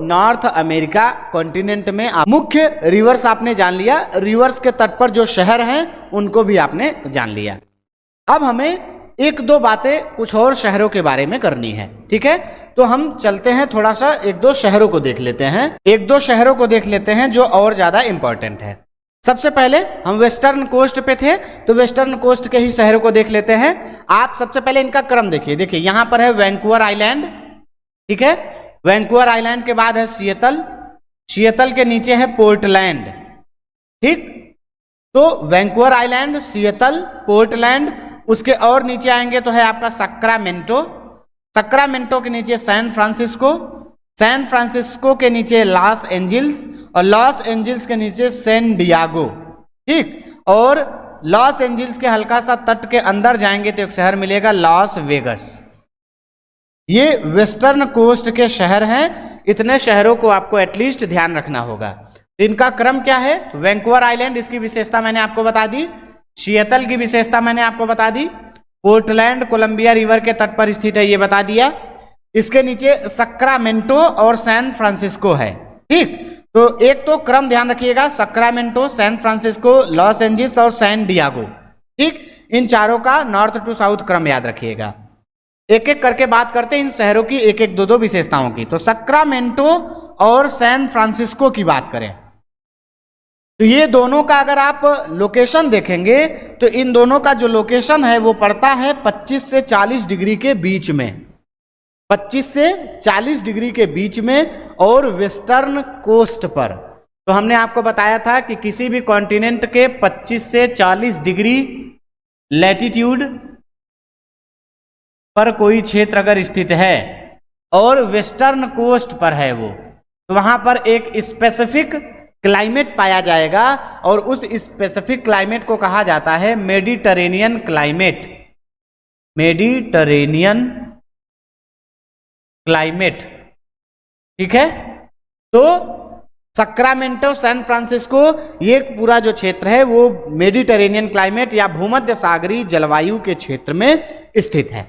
North America continent में मुख्य reverse आपने जान लिया, रिवर्स के तट पर जो शहर हैं उनको भी आपने जान लिया। अब हमें एक दो बातें कुछ और शहरों के बारे में करनी है, ठीक है। तो हम चलते हैं, थोड़ा सा एक दो शहरों को देख लेते हैं, एक दो शहरों को देख लेते हैं जो और ज्यादा इंपॉर्टेंट है। सबसे पहले हम वेस्टर्न कोस्ट पे थे, तो वेस्टर्न कोस्ट के ही शहरों को देख लेते हैं। आप सबसे पहले इनका क्रम देखिए, देखिए यहां पर है वैंकूवर आइलैंड, ठीक है। वैंकूवर आइलैंड के बाद है सिएटल, सिएटल के नीचे है पोर्टलैंड, ठीक। तो वैंकूवर आइलैंड, सिएटल, पोर्टलैंड, उसके और नीचे आएंगे तो है आपका सक्रामेंटो, सक्रामेंटो के नीचे सैन फ्रांसिस्को, सैन फ्रांसिस्को के नीचे लॉस एंजल्स, और लॉस एंजल्स के नीचे सैन डियागो, ठीक। और लॉस एंजल्स के हल्का सा तट के अंदर जाएंगे तो एक शहर मिलेगा लॉस वेगस। ये वेस्टर्न कोस्ट के शहर हैं, इतने शहरों को आपको एटलीस्ट ध्यान रखना होगा। इनका क्रम क्या है? वैंकूवर आइलैंड, इसकी विशेषता मैंने आपको बता दी, सिएटल की विशेषता मैंने आपको बता दी, पोर्टलैंड कोलंबिया रिवर के तट पर स्थित है ये बता दिया, इसके नीचे सक्रामेंटो और सैन फ्रांसिस्को है, ठीक। तो एक तो क्रम ध्यान रखिएगा, सक्रामेंटो, सैन फ्रांसिस्को, लॉस एंजल्स और सैन डियागो, ठीक। इन चारों का नॉर्थ टू साउथ क्रम याद रखिएगा। एक एक करके बात करते हैं इन शहरों की, एक एक दो दो विशेषताओं की। तो सक्रामेंटो और सैन फ्रांसिस्को की बात करें तो ये दोनों का अगर आप लोकेशन देखेंगे तो इन दोनों का जो लोकेशन है वो पड़ता है 25 से 40 डिग्री के बीच में, 25 से 40 डिग्री के बीच में, और वेस्टर्न कोस्ट पर। तो हमने आपको बताया था कि किसी भी कॉन्टिनेंट के 25 से 40 डिग्री लैटिट्यूड पर कोई क्षेत्र अगर स्थित है और वेस्टर्न कोस्ट पर है वो, तो वहां पर एक स्पेसिफिक क्लाइमेट पाया जाएगा, और उस स्पेसिफिक क्लाइमेट को कहा जाता है मेडिटरेनियन क्लाइमेट, मेडिटरेनियन क्लाइमेट, ठीक है। तो सक्रामेंटो, सैन फ्रांसिस्को, ये पूरा जो क्षेत्र है वो मेडिटरेनियन क्लाइमेट या भूमध्य सागरीय जलवायु के क्षेत्र में स्थित है।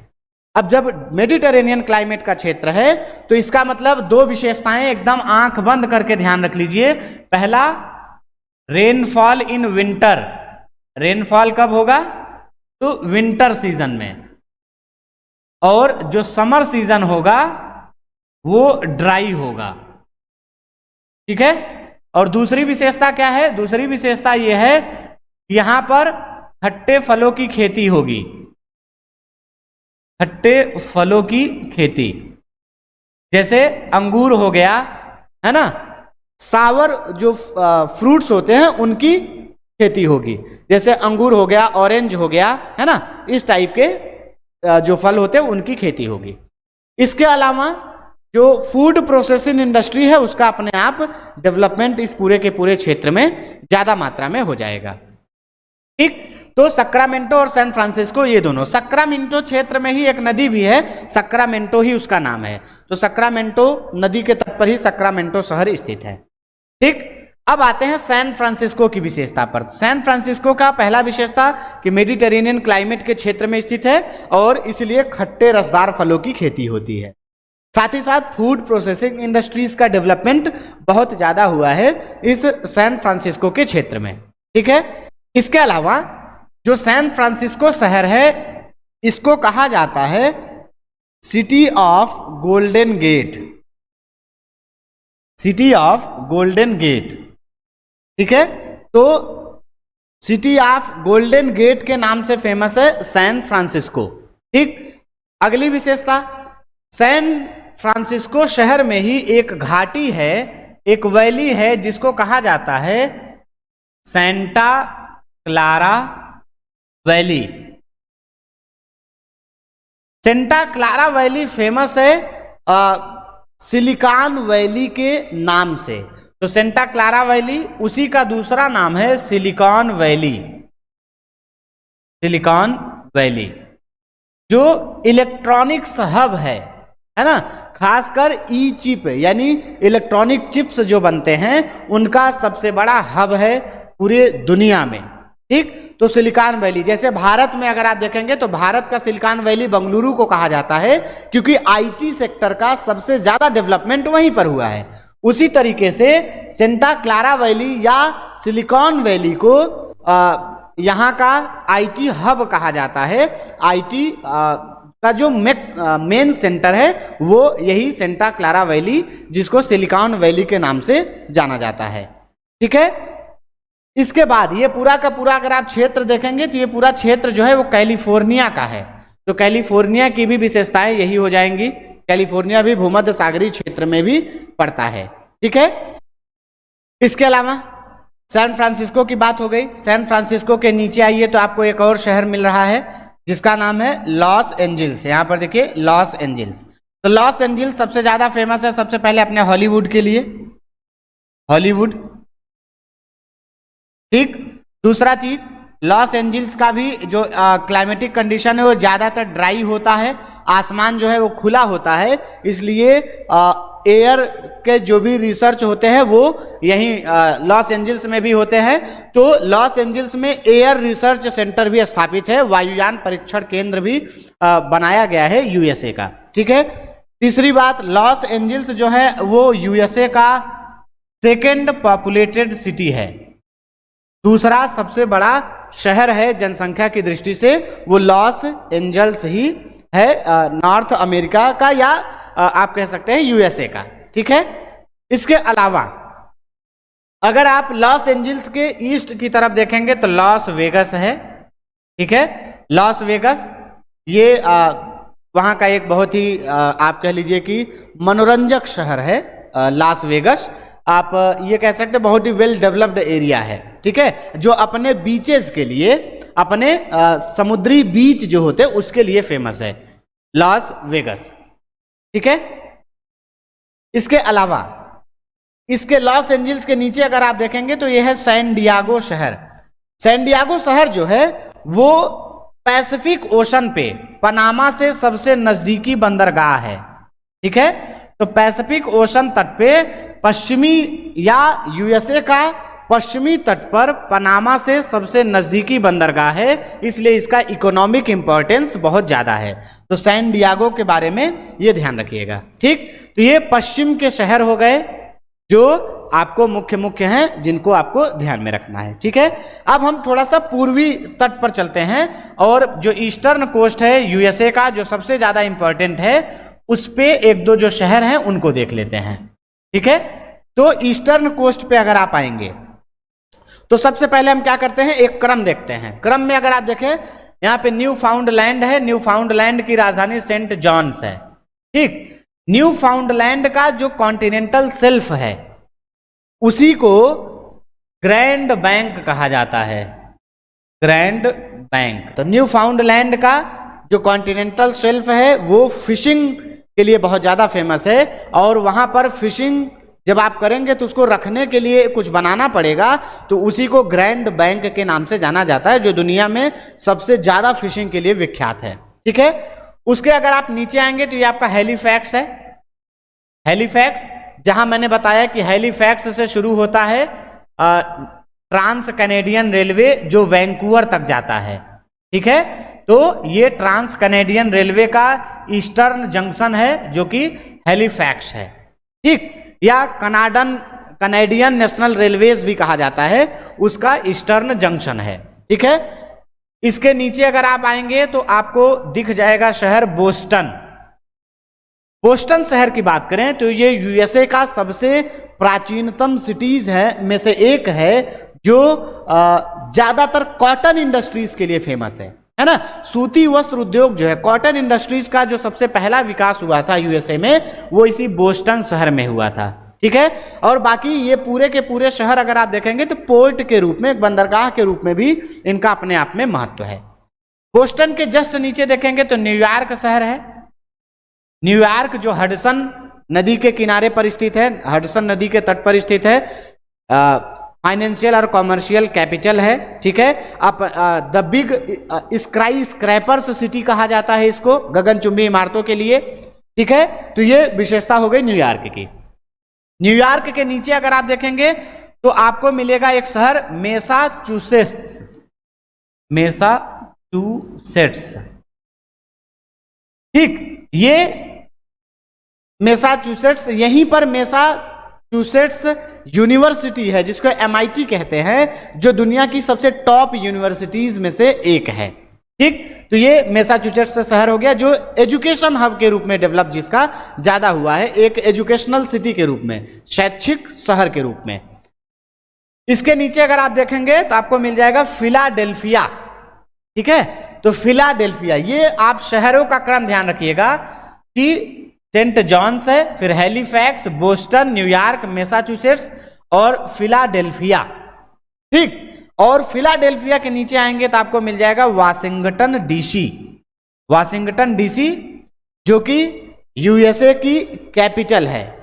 अब जब मेडिटरेनियन क्लाइमेट का क्षेत्र है तो इसका मतलब दो विशेषताएं एकदम आंख बंद करके ध्यान रख लीजिए। पहला, रेनफॉल इन विंटर, रेनफॉल कब होगा? तो विंटर सीजन में, और जो समर सीजन होगा वो ड्राई होगा, ठीक है। और दूसरी विशेषता क्या है? दूसरी विशेषता यह है यहां पर खट्टे फलों की खेती होगी, खट्टे फलों की खेती, जैसे अंगूर हो गया, है ना, सावर जो फ्रूट्स होते हैं उनकी खेती होगी, जैसे अंगूर हो गया, ऑरेंज हो गया, है ना, इस टाइप के जो फल होते हैं उनकी खेती होगी। इसके अलावा जो फूड प्रोसेसिंग इंडस्ट्री है उसका अपने आप डेवलपमेंट इस पूरे के पूरे क्षेत्र में ज्यादा मात्रा में हो जाएगा, ठीक। तो सक्रामेंटो और सैन फ्रांसिस्को ये दोनों, सक्रामेंटो क्षेत्र में ही एक नदी भी है, सक्रामेंटो ही उसका नाम है, तो सक्रामेंटो नदी के तट पर ही सक्रामेंटो शहर स्थित है, ठीक। अब आते हैं सैन फ्रांसिस्को की विशेषता पर। सैन फ्रांसिस्को का पहला विशेषता कि मेडिटेरेनियन क्लाइमेट के क्षेत्र में स्थित है और इसलिए खट्टे रसदार फलों की खेती होती है। साथ ही साथ फूड प्रोसेसिंग इंडस्ट्रीज का डेवलपमेंट बहुत ज्यादा हुआ है इस सैन फ्रांसिस्को के क्षेत्र में, ठीक है। इसके अलावा जो सैन फ्रांसिस्को शहर है इसको कहा जाता है city of golden gate, city of golden gate, ठीक है। तो सिटी ऑफ गोल्डन गेट के नाम से फेमस है सैन फ्रांसिस्को, ठीक। अगली विशेषता, सैन फ्रांसिस्को शहर में ही एक घाटी है, एक वैली है जिसको कहा जाता है Santa Clara valley. Santa Clara valley famous है सिलिकॉन वैली के नाम से, तो सेंटा क्लारा वैली उसी का दूसरा नाम है सिलिकॉन वैली, सिलिकॉन वैली जो इलेक्ट्रॉनिक्स हब है ना, खासकर ई चिप यानी इलेक्ट्रॉनिक चिप्स जो बनते हैं उनका सबसे बड़ा हब है पूरे दुनिया में, ठीक। तो सिलिकॉन वैली, जैसे भारत में अगर आप देखेंगे तो भारत का सिलिकॉन वैली बेंगलुरु को कहा जाता है, क्योंकि आईटी सेक्टर का सबसे ज्यादा डेवलपमेंट वहीं पर हुआ है। उसी तरीके से सेंटा क्लारा वैली या सिलिकॉन वैली को यहाँ का आईटी हब कहा जाता है। आईटी का जो मेन सेंटर है वो यही सेंटा क्लारा वैली, जिसको सिलिकॉन वैली के नाम से जाना जाता है। ठीक है। इसके बाद ये पूरा का पूरा अगर आप क्षेत्र देखेंगे तो ये पूरा क्षेत्र जो है वो कैलिफोर्निया का है। तो कैलिफोर्निया की भी विशेषताएं यही हो जाएंगी। कैलिफोर्निया भी भूमध्य सागरीय क्षेत्र में भी पड़ता है। ठीक है। इसके अलावा सैन फ्रांसिस्को की बात हो गई। सैन फ्रांसिस्को के नीचे आइए तो आपको एक और शहर मिल रहा है जिसका नाम है लॉस एंजल्स। यहाँ पर देखिए लॉस एंजल्स। तो लॉस एंजल्स सबसे ज्यादा फेमस है सबसे पहले अपने हॉलीवुड के लिए, हॉलीवुड। ठीक। दूसरा चीज, लॉस एंजल्स का भी जो क्लाइमेटिक कंडीशन है वो ज्यादातर ड्राई होता है, आसमान जो है वो खुला होता है, इसलिए एयर के जो भी रिसर्च होते हैं वो यहीं लॉस एंजल्स में भी होते हैं। तो लॉस एंजल्स में एयर रिसर्च सेंटर भी स्थापित है, वायुयान परीक्षण केंद्र भी बनाया गया है यूएसए का। ठीक है। तीसरी बात, लॉस एंजल्स जो है वो यूएसए का सेकेंड पॉपुलेटेड सिटी है। दूसरा सबसे बड़ा शहर है जनसंख्या की दृष्टि से, वो लॉस एंजल्स ही है, नॉर्थ अमेरिका का या आप कह सकते हैं यूएसए का। ठीक है। इसके अलावा अगर आप लॉस एंजल्स के ईस्ट की तरफ देखेंगे तो लॉस वेगस है। ठीक है। लॉस वेगस ये वहाँ का एक बहुत ही आप कह लीजिए कि मनोरंजक शहर है लॉस वेगस। आप ये कह सकते हैं बहुत ही वेल डेवलप्ड एरिया है। ठीक है। जो अपने बीचेस के लिए, अपने समुद्री बीच जो होते हैं उसके लिए फेमस है लॉस वेगस। ठीक है। इसके अलावा इसके लॉस एंजल्स के नीचे अगर आप देखेंगे तो यह है सैन डियागो शहर। सैन डियागो शहर जो है वो पैसिफिक ओशन पे पनामा से सबसे नजदीकी बंदरगाह है। ठीक है। तो पैसिफिक ओशन तट पे पश्चिमी या यूएसए का पश्चिमी तट पर पनामा से सबसे नजदीकी बंदरगाह है, इसलिए इसका इकोनॉमिक इंपॉर्टेंस बहुत ज्यादा है। तो सैन डियागो के बारे में ये ध्यान रखिएगा। ठीक। तो ये पश्चिम के शहर हो गए जो आपको मुख्य हैं, जिनको आपको ध्यान में रखना है। ठीक है। अब हम थोड़ा सा पूर्वी तट पर चलते हैं और जो ईस्टर्न कोस्ट है यूएसए का जो सबसे ज्यादा इंपॉर्टेंट है उस पे एक दो जो शहर हैं उनको देख लेते हैं। ठीक है। तो ईस्टर्न कोस्ट पे अगर आप आएंगे तो सबसे पहले हम क्या करते हैं, एक क्रम देखते हैं। क्रम में अगर आप देखें यहाँ पे न्यू फाउंडलैंड है, न्यू फाउंडलैंड की राजधानी सेंट जॉन्स है। ठीक। न्यू फाउंडलैंड का जो कॉन्टिनेंटल शेल्फ है उसी को ग्रैंड बैंक कहा जाता है, ग्रैंड बैंक। तो न्यू फाउंडलैंड का जो कॉन्टिनेंटल शेल्फ है वो फिशिंग के लिए बहुत ज्यादा फेमस है, और वहां पर फिशिंग जब आप करेंगे तो उसको रखने के लिए कुछ बनाना पड़ेगा, तो उसी को ग्रैंड बैंक के नाम से जाना जाता है, जो दुनिया में सबसे ज्यादा फिशिंग के लिए विख्यात है। ठीक है। उसके अगर आप नीचे आएंगे तो ये आपका हैलीफैक्स है। हैलीफैक्स, जहां मैंने बताया कि हैलीफैक्स से शुरू होता है ट्रांस कैनेडियन रेलवे जो वैंकूवर तक जाता है। ठीक है। तो ये ट्रांस कैनेडियन रेलवे का ईस्टर्न जंक्शन है जो कि हैलीफैक्स है। ठीक। या कनाडियन नेशनल रेलवेज भी कहा जाता है, उसका ईस्टर्न जंक्शन है। ठीक है। इसके नीचे अगर आप आएंगे तो आपको दिख जाएगा शहर बोस्टन। बोस्टन शहर की बात करें तो ये यूएसए का सबसे प्राचीनतम सिटीज है में से एक है, जो ज्यादातर कॉटन इंडस्ट्रीज के लिए फेमस है ना। सूती वस्त्र उद्योग जो है, कॉटन इंडस्ट्रीज का जो सबसे पहला विकास हुआ था यूएसए में वो इसी बोस्टन शहर में हुआ था। ठीक है। और बाकी ये पूरे के पूरे शहर अगर आप देखेंगे तो पोर्ट के रूप में, एक बंदरगाह के रूप में भी इनका अपने आप में महत्व है। बोस्टन के जस्ट नीचे देखेंगे तो न्यूयॉर्क शहर है। न्यूयॉर्क जो हडसन नदी के किनारे पर स्थित है, हडसन नदी के तट पर स्थित है, फाइनेंशियल और कॉमर्शियल कैपिटल है। ठीक है। अब the big sky scrapers city कहा जाता है इसको, गगनचुंबी इमारतों के लिए। ठीक है। तो ये विशेषता हो गई न्यूयॉर्क की। न्यूयॉर्क के नीचे अगर आप देखेंगे तो आपको मिलेगा एक शहर मैसाचुसेट्स। मैसाचुसेट्स। ठीक, ये मैसाचुसेट्स, यहीं पर मैसाचुसेट्स यूनिवर्सिटी है जिसको MIT कहते हैं, जो दुनिया की सबसे टॉप यूनिवर्सिटीज में से एक है। ठीक, तो ये मैसाचुसेट्स शहर हो गया जो एजुकेशन हब के रूप में डेवलप जिसका ज्यादा हुआ है, एक एजुकेशनल सिटी के रूप में, शैक्षिक शहर के रूप में। इसके नीचे अगर आप देखेंगे तो आपको मिल जाएगा फिलाडेल्फिया। ठीक है, तो फिलाडेल्फिया, ये आप शहरों का क्रम ध्यान रखिएगा कि सेंट जॉन्स है, फिर हैलिफैक्स, बोस्टन, न्यूयॉर्क, मैसाचुसेट्स और फिलाडेल्फिया। ठीक, और फिलाडेल्फिया के नीचे आएंगे तो आपको मिल जाएगा वाशिंगटन DC। वाशिंगटन DC जो कि USA की कैपिटल है,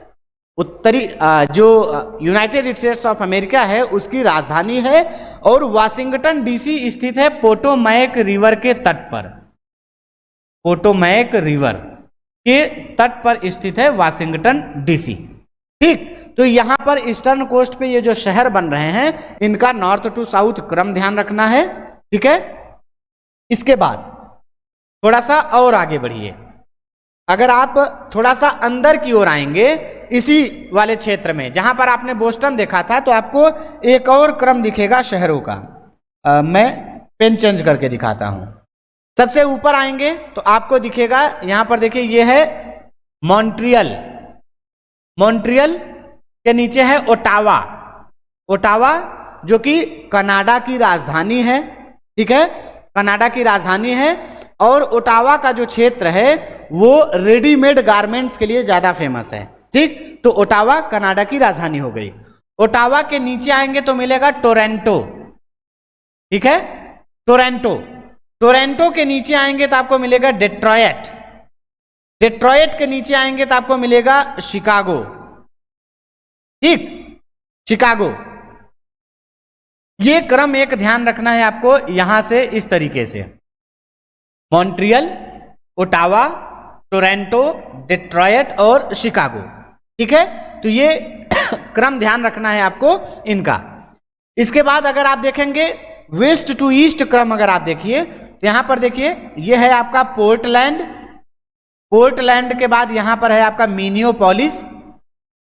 उत्तरी जो यूनाइटेड स्टेट्स ऑफ अमेरिका है उसकी राजधानी है। और वाशिंगटन DC स्थित है पोटोमैक रिवर के तट पर, पोटोमैक रिवर के तट पर स्थित है वाशिंगटन DC। ठीक, तो यहां पर ईस्टर्न कोस्ट पे ये जो शहर बन रहे हैं इनका नॉर्थ टू साउथ क्रम ध्यान रखना है। ठीक है, इसके बाद थोड़ा सा और आगे बढ़िए, अगर आप थोड़ा सा अंदर की ओर आएंगे इसी वाले क्षेत्र में जहां पर आपने बोस्टन देखा था, तो आपको एक और क्रम दिखेगा शहरों का। मैं पेन चेंज करके दिखाता हूं। सबसे ऊपर आएंगे तो आपको दिखेगा, यहां पर देखिए ये है मॉन्ट्रियल। मॉन्ट्रियल के नीचे है ओटावा। ओटावा जो कि कनाडा की राजधानी है। ठीक है, कनाडा की राजधानी है। और ओटावा का जो क्षेत्र है वो रेडीमेड गारमेंट्स के लिए ज्यादा फेमस है। ठीक, तो ओटावा कनाडा की राजधानी हो गई। ओटावा के नीचे आएंगे तो मिलेगा टोरंटो। ठीक है, टोरंटो। टोरंटो के नीचे आएंगे तो आपको मिलेगा डेट्रॉयट। डेट्रॉयट के नीचे आएंगे तो आपको मिलेगा शिकागो। ठीक, शिकागो। ये क्रम एक ध्यान रखना है आपको यहां से इस तरीके से, मॉन्ट्रियल, ओटावा, टोरंटो, डेट्रॉयट और शिकागो। ठीक है, तो ये क्रम ध्यान रखना है आपको इनका। इसके बाद अगर आप देखेंगे वेस्ट टू ईस्ट क्रम, अगर आप देखिए तो यहां पर देखिए ये है आपका पोर्टलैंड। पोर्टलैंड के बाद यहां पर है आपका मिनियोपोलिस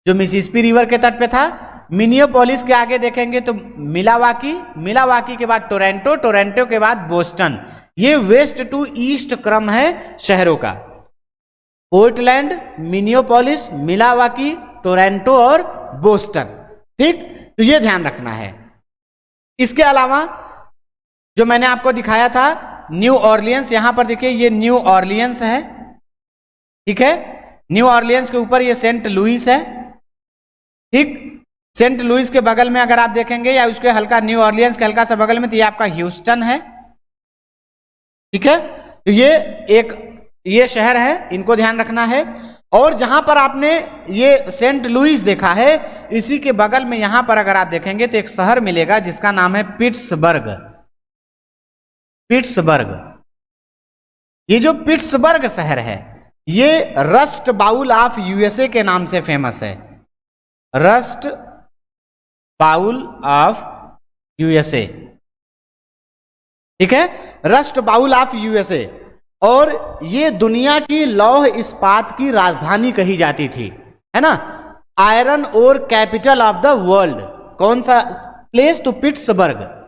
जो मिसिसिपी रिवर के तट पे था। मिनियोपोलिस के आगे देखेंगे तो मिलावाकी, मिलावाकी के बाद टोरंटो, टोरंटो के बाद बोस्टन। ये वेस्ट टू ईस्ट क्रम है शहरों का, पोर्टलैंड, मिनियोपोलिस, मिलावाकी, टोरंटो और बोस्टन। ठीक, तो ये ध्यान रखना है। इसके अलावा जो मैंने आपको दिखाया था न्यू ऑरलियंस, यहां पर देखिए ये न्यू ऑरलियंस है। ठीक है, न्यू ऑरलियंस के ऊपर ये सेंट लुइस है। ठीक, सेंट लुइस के बगल में अगर आप देखेंगे या उसके हल्का न्यू ऑरलियंस के हल्का सा बगल में तो ये आपका ह्यूस्टन है। ठीक है, तो ये शहर है, इनको ध्यान रखना है। और जहां पर आपने ये सेंट लुइस देखा है इसी के बगल में यहां पर अगर आप देखेंगे तो एक शहर मिलेगा जिसका नाम है पिट्सबर्ग। पिट्सबर्ग, ये जो पिट्सबर्ग शहर है ये रस्ट बाउल ऑफ USA के नाम से फेमस है। Rust bowl of USA। ठीक है, रस्ट बाउल ऑफ USA। और ये दुनिया की लौह इस्पात की राजधानी कही जाती थी, है ना, iron ore capital of the world. कौन सा प्लेस? तो पिट्सबर्ग।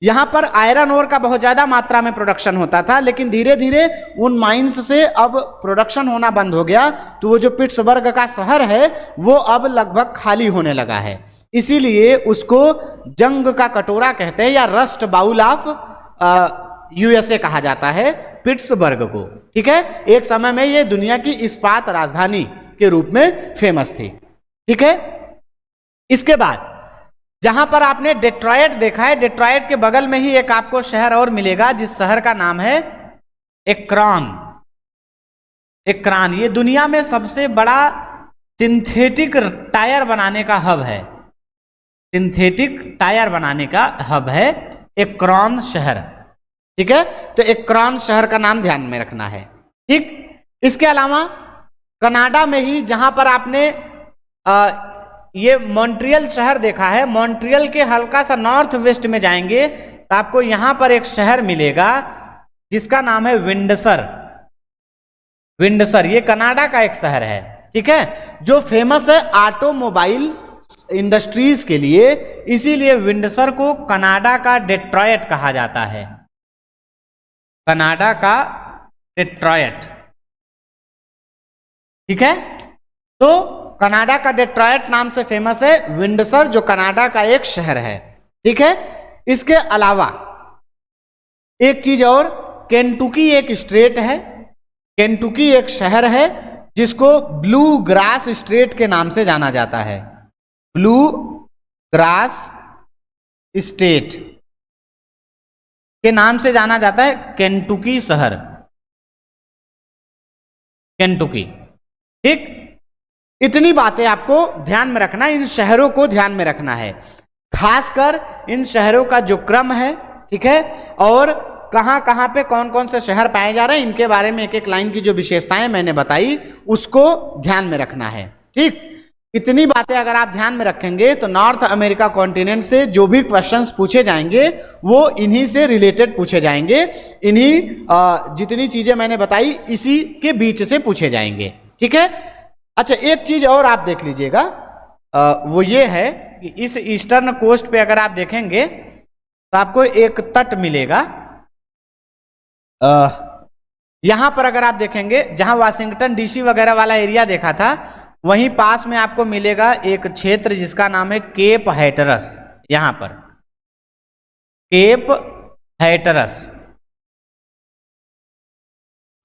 यहां पर आयरन ओर का बहुत ज्यादा मात्रा में प्रोडक्शन होता था, लेकिन धीरे धीरे उन माइंस से अब प्रोडक्शन होना बंद हो गया, तो वो जो पिट्सबर्ग का शहर है वो अब लगभग खाली होने लगा है। इसीलिए उसको जंग का कटोरा कहते हैं या रस्ट बाउल ऑफ USA कहा जाता है पिट्सबर्ग को। ठीक है, एक समय में ये दुनिया की इस्पात राजधानी के रूप में फेमस थी। ठीक है, इसके बाद जहां पर आपने डेट्रॉयट देखा है, डेट्रॉयट के बगल में ही एक आपको शहर और मिलेगा जिस शहर का नाम है एक्रान। एक्रान ये दुनिया में सबसे बड़ा सिंथेटिक टायर बनाने का हब है। सिंथेटिक टायर बनाने का हब है एक्रान शहर। ठीक है, तो एक्रान शहर का नाम ध्यान में रखना है। ठीक, इसके अलावा कनाडा में ही जहां पर आपने ये मॉन्ट्रियल शहर देखा है, मॉन्ट्रियल के हल्का सा नॉर्थ वेस्ट में जाएंगे तो आपको यहां पर एक शहर मिलेगा जिसका नाम है विंडसर। विंडसर ये कनाडा का एक शहर है, ठीक है, जो फेमस है ऑटोमोबाइल इंडस्ट्रीज के लिए, इसीलिए विंडसर को कनाडा का डेट्रॉयट कहा जाता है। कनाडा का डेट्रॉयट, ठीक है। तो कनाडा का डेट्रॉयट नाम से फेमस है विंडसर, जो कनाडा का एक शहर है, ठीक है। इसके अलावा एक चीज और, केंटुकी एक स्टेट है, केंटुकी एक शहर है जिसको ब्लू ग्रास स्टेट के नाम से जाना जाता है। ब्लू ग्रास स्टेट के नाम से जाना जाता है केंटुकी शहर, केंटुकी, ठीक। इतनी बातें आपको ध्यान में रखना, इन शहरों को ध्यान में रखना है, खासकर इन शहरों का जो क्रम है, ठीक है, और कहां कहां पे कौन कौन से शहर पाए जा रहे हैं, इनके बारे में एक एक लाइन की जो विशेषताएं मैंने बताई उसको ध्यान में रखना है, ठीक। इतनी बातें अगर आप ध्यान में रखेंगे तो नॉर्थ अमेरिका कॉन्टिनेंट से जो भी क्वेश्चंस पूछे जाएंगे वो इन्हीं से रिलेटेड पूछे जाएंगे, इन्हीं जितनी चीजें मैंने बताई इसी के बीच से पूछे जाएंगे, ठीक है। अच्छा, एक चीज और आप देख लीजिएगा, वो ये है कि इस ईस्टर्न कोस्ट पे अगर आप देखेंगे तो आपको एक तट मिलेगा। यहां पर अगर आप देखेंगे, जहां वाशिंगटन डीसी वगैरह वाला एरिया देखा था, वहीं पास में आपको मिलेगा एक क्षेत्र जिसका नाम है केप हैटरस। यहां पर केप हैटरस,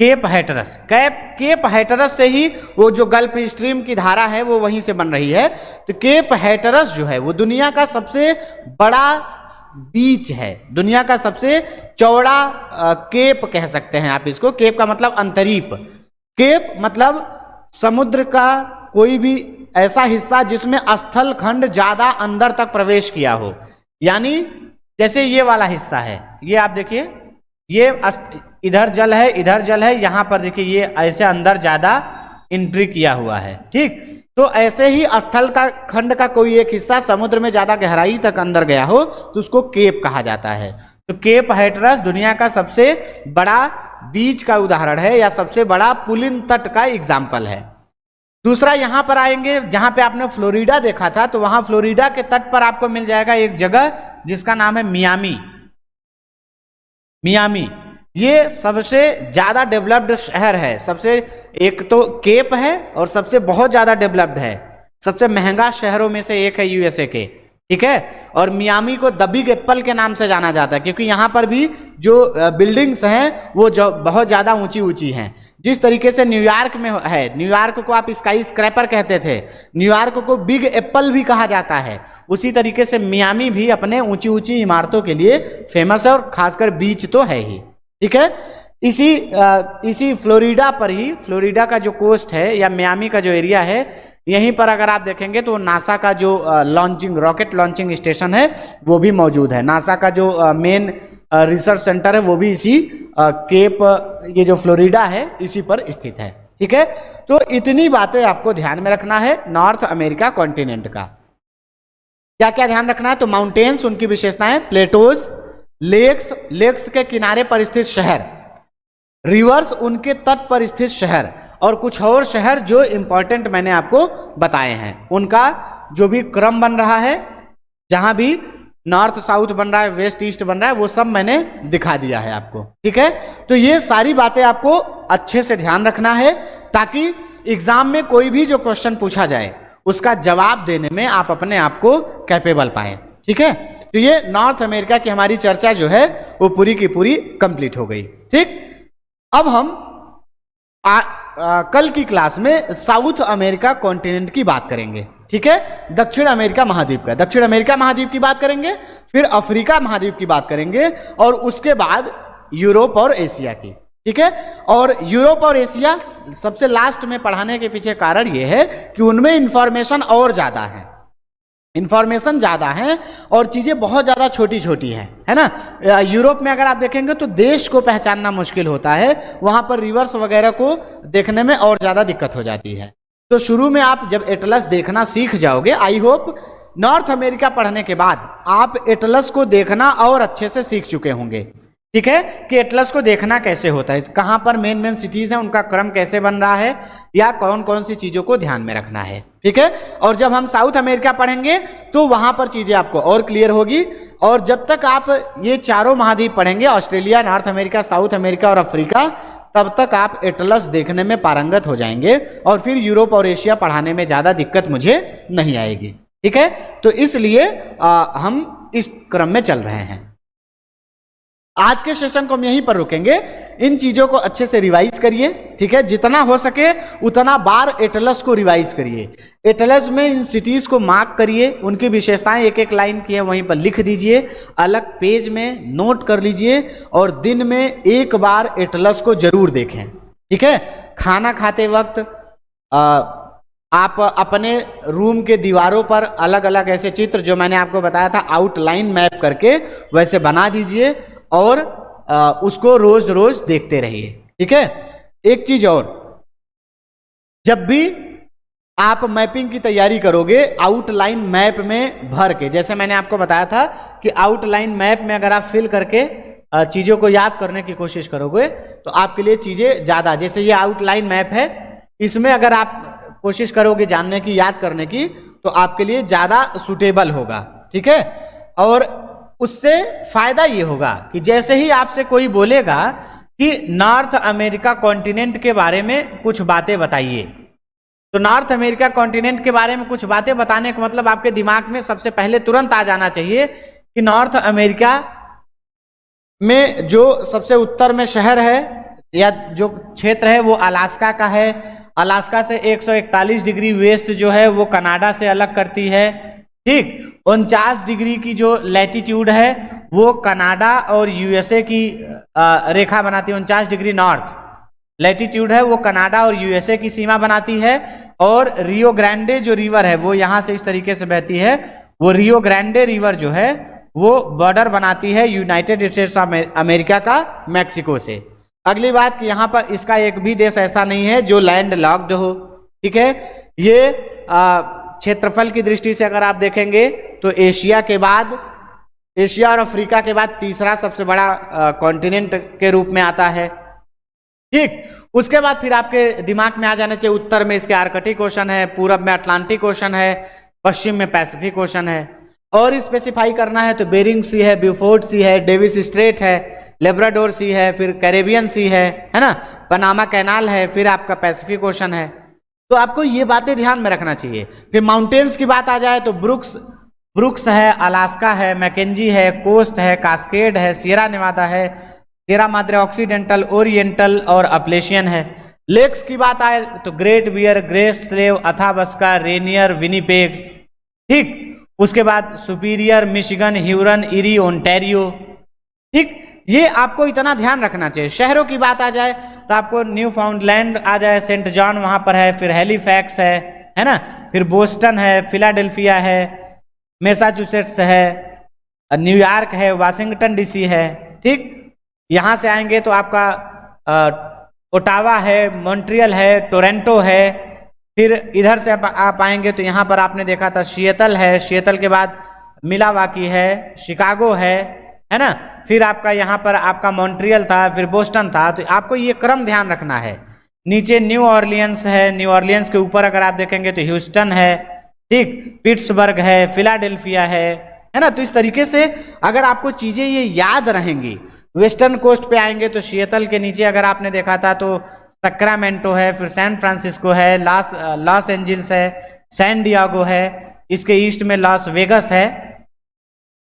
केप हैटरस, केप हैटरस से ही वो जो गल्फ स्ट्रीम की धारा है वो वहीं से बन रही है। तो केप हैटरस जो है वो दुनिया का सबसे बड़ा बीच है, दुनिया का सबसे चौड़ा केप कह सकते हैं आप इसको। केप का मतलब अंतरीप, केप मतलब समुद्र का कोई भी ऐसा हिस्सा जिसमें स्थल खंड ज्यादा अंदर तक प्रवेश किया हो, यानी जैसे ये वाला हिस्सा है, ये आप देखिए, ये इधर जल है, इधर जल है, यहां पर देखिए ये ऐसे अंदर ज्यादा एंट्री किया हुआ है, ठीक। तो ऐसे ही स्थल का खंड का कोई एक हिस्सा समुद्र में ज्यादा गहराई तक अंदर गया हो तो उसको केप कहा जाता है। तो केप हैटरस दुनिया का सबसे बड़ा बीच का उदाहरण है, या सबसे बड़ा पुलिन तट का एग्जाम्पल है। दूसरा यहां पर आएंगे, जहां पे आपने फ्लोरिडा देखा था, तो वहां फ्लोरिडा के तट पर आपको मिल जाएगा एक जगह जिसका नाम है मियामी। मियामी ये सबसे ज्यादा डेवलप्ड शहर है, सबसे, एक तो केप है और सबसे बहुत ज्यादा डेवलप्ड है, सबसे महंगा शहरों में से एक है यूएसए के, ठीक है। और मियामी को द बिग एप्पल के नाम से जाना जाता है, क्योंकि यहाँ पर भी जो बिल्डिंग्स हैं वो जो बहुत ज़्यादा ऊंची ऊंची हैं। जिस तरीके से न्यूयॉर्क में है, न्यूयॉर्क को आप स्काई स्क्रैपर कहते थे, न्यूयॉर्क को बिग एप्पल भी कहा जाता है, उसी तरीके से मियामी भी अपने ऊंची ऊंची इमारतों के लिए फेमस है, और खासकर बीच तो है ही, ठीक है। इसी फ्लोरिडा पर ही, फ्लोरिडा का जो कोस्ट है या मियामी का जो एरिया है, यहीं पर अगर आप देखेंगे तो नासा का जो लॉन्चिंग, रॉकेट लॉन्चिंग स्टेशन है वो भी मौजूद है। नासा का जो मेन रिसर्च सेंटर है वो भी इसी केप, ये जो फ्लोरिडा है इसी पर स्थित है, ठीक है। तो इतनी बातें आपको ध्यान में रखना है नॉर्थ अमेरिका कॉन्टिनेंट का। क्या क्या ध्यान रखना है? तो माउंटेन्स, उनकी विशेषताएं, प्लेटोज, लेक्स, लेक्स के किनारे पर स्थित शहर, रिवर्स, उनके तट पर स्थित शहर, और कुछ और शहर जो इंपॉर्टेंट मैंने आपको बताए हैं, उनका जो भी क्रम बन रहा है, जहां भी नॉर्थ साउथ बन रहा है, वेस्ट ईस्ट बन रहा है, वो सब मैंने दिखा दिया है आपको, ठीक है। तो ये सारी बातें आपको अच्छे से ध्यान रखना है, ताकि एग्जाम में कोई भी जो क्वेश्चन पूछा जाए उसका जवाब देने में आप अपने आप को कैपेबल पाए, ठीक है। तो ये नॉर्थ अमेरिका की हमारी चर्चा जो है वो पूरी की पूरी कंप्लीट हो गई, ठीक। अब हम कल की क्लास में साउथ अमेरिका कॉन्टिनेंट की बात करेंगे, ठीक है, दक्षिण अमेरिका महाद्वीप का, दक्षिण अमेरिका महाद्वीप की बात करेंगे, फिर अफ्रीका महाद्वीप की बात करेंगे, और उसके बाद यूरोप और एशिया की, ठीक है। और यूरोप और एशिया सबसे लास्ट में पढ़ाने के पीछे कारण यह है कि उनमें इंफॉर्मेशन और ज्यादा है, इंफॉर्मेशन ज्यादा है और चीजें बहुत ज्यादा छोटी छोटी हैं, है ना। यूरोप में अगर आप देखेंगे तो देश को पहचानना मुश्किल होता है, वहां पर रिवर्स वगैरह को देखने में और ज्यादा दिक्कत हो जाती है। तो शुरू में आप जब एटलस देखना सीख जाओगे, आई होप नॉर्थ अमेरिका पढ़ने के बाद आप एटलस को देखना और अच्छे से सीख चुके होंगे, ठीक है, कि एटलस को देखना कैसे होता है, कहाँ पर मेन मेन सिटीज हैं, उनका क्रम कैसे बन रहा है, या कौन कौन सी चीज़ों को ध्यान में रखना है, ठीक है। और जब हम साउथ अमेरिका पढ़ेंगे तो वहाँ पर चीज़ें आपको और क्लियर होगी। और जब तक आप ये चारों महाद्वीप पढ़ेंगे, Australia, north America, south America और अफ्रीका, तब तक आप एटलस देखने में पारंगत हो जाएंगे और फिर यूरोप और एशिया पढ़ाने में ज़्यादा दिक्कत मुझे नहीं आएगी, ठीक है। तो इसलिए हम इस क्रम में चल रहे हैं। आज के सेशन को हम यहीं पर रुकेंगे। इन चीज़ों को अच्छे से रिवाइज करिए, ठीक है, जितना हो सके उतना बार एटलस को रिवाइज करिए। एटलस में इन सिटीज़ को मार्क करिए, उनकी विशेषताएं एक एक लाइन की है वहीं पर लिख दीजिए, अलग पेज में नोट कर लीजिए और दिन में एक बार एटलस को जरूर देखें, ठीक है। खाना खाते वक्त आप अपने रूम के दीवारों पर अलग अलग ऐसे चित्र, जो मैंने आपको बताया था आउटलाइन मैप करके, वैसे बना दीजिए और उसको रोज रोज देखते रहिए, ठीक है। एक चीज और, जब भी आप मैपिंग की तैयारी करोगे आउटलाइन मैप में भर के, जैसे मैंने आपको बताया था कि आउटलाइन मैप में अगर आप फिल करके चीज़ों को याद करने की कोशिश करोगे तो आपके लिए चीज़ें ज़्यादा, जैसे ये आउटलाइन मैप है, इसमें अगर आप कोशिश करोगे जानने की, याद करने की, तो आपके लिए ज़्यादा सुटेबल होगा, ठीक है। और उससे फायदा ये होगा कि जैसे ही आपसे कोई बोलेगा कि नॉर्थ अमेरिका कॉन्टिनेंट के बारे में कुछ बातें बताइए, तो नॉर्थ अमेरिका कॉन्टिनेंट के बारे में कुछ बातें बताने का मतलब आपके दिमाग में सबसे पहले तुरंत आ जाना चाहिए कि नॉर्थ अमेरिका में जो सबसे उत्तर में शहर है या जो क्षेत्र है वो अलास्का का है। अलास्का से 141 डिग्री वेस्ट जो है वो कनाडा से अलग करती है, ठीक। 49 डिग्री की जो लैटिट्यूड है वो कनाडा और यूएसए की रेखा बनाती है। 49 डिग्री नॉर्थ लैटिट्यूड है वो कनाडा और यूएसए की सीमा बनाती है। और रियो ग्रांडे जो रिवर है वो यहाँ से इस तरीके से बहती है, वो रियो ग्रांडे रिवर जो है वो बॉर्डर बनाती है यूनाइटेड स्टेट्स ऑफ अमेरिका का मैक्सिको से। अगली बात कि यहाँ पर इसका एक भी देश ऐसा नहीं है जो लैंड लॉक्ड हो, ठीक है। ये क्षेत्रफल की दृष्टि से अगर आप देखेंगे तो एशिया के बाद, एशिया और अफ्रीका के बाद तीसरा सबसे बड़ा कॉन्टिनेंट के रूप में आता है, ठीक। उसके बाद फिर आपके दिमाग में आ जाना चाहिए उत्तर में इसके आर्कटिक ओशन है, पूरब में अटलांटिक ओशन है, पश्चिम में पैसिफिक ओशन है। और स्पेसिफाई करना है तो बेरिंग सी है, ब्यूफोर्ड सी है, डेविस स्ट्रेट है, लेब्राडोर सी है, फिर कैरेबियन सी है ना, पनामा कैनाल है, फिर आपका पैसिफिक ओशन है। तो आपको ये बातें ध्यान में रखना चाहिए। फिर माउंटेन्स की बात आ जाए तो ब्रुक्स है, अलास्का है, मैकेंजी है, कोस्ट है, कास्केड है, सियरा नेवादा है, सियरा माद्रे ऑक्सीडेंटल, ओरिएंटल और अपलेशियन है। लेक्स की बात आए तो Great Bear, Great Slave, Athabasca, Rainier, Winnipeg, ठीक। उसके बाद Superior, Michigan, Huron, Erie, Ontario, ठीक। ये आपको इतना ध्यान रखना चाहिए। शहरों की बात आ जाए तो आपको न्यू फाउंडलैंड आ जाए, सेंट जॉन वहाँ पर है, फिर हैलीफैक्स है ना, फिर बोस्टन है, फिलाडेल्फिया है, मैसाचुसेट्स है, न्यूयॉर्क है, वाशिंगटन डीसी है, ठीक। यहाँ से आएंगे तो आपका ओटावा है, मॉन्ट्रियल है, टोरंटो है। फिर इधर से आप आएंगे तो यहाँ पर आपने देखा था सिएटल है, सिएटल के बाद मिलावाकी है, शिकागो है ना। फिर आपका यहाँ पर आपका मॉन्ट्रियल था, फिर बोस्टन था। तो आपको ये क्रम ध्यान रखना है। नीचे न्यू ऑरलियंस है, न्यू ऑरलियंस के ऊपर अगर आप देखेंगे तो ह्यूस्टन है, ठीक, पिट्सबर्ग है, फिलाडेल्फिया है ना। तो इस तरीके से अगर आपको चीज़ें ये याद रहेंगी, वेस्टर्न कोस्ट पे आएंगे तो सिएटल के नीचे अगर आपने देखा था तो सक्रामेंटो है, फिर सैन फ्रांसिस्को है, लॉस एंजिल्स है, सैन डियागो है, इसके ईस्ट में लॉस वेगस है।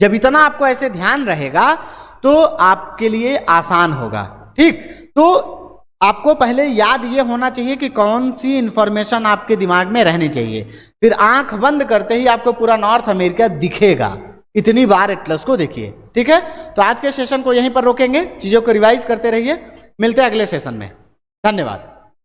जब इतना आपको ऐसे ध्यान रहेगा तो आपके लिए आसान होगा, ठीक। तो आपको पहले याद ये होना चाहिए कि कौन सी इंफॉर्मेशन आपके दिमाग में रहनी चाहिए। फिर आंख बंद करते ही आपको पूरा नॉर्थ अमेरिका दिखेगा। इतनी बार एटलस को देखिए, ठीक है। तो आज के सेशन को यहीं पर रोकेंगे, चीज़ों को रिवाइज करते रहिए। मिलते हैं अगले सेशन में। धन्यवाद।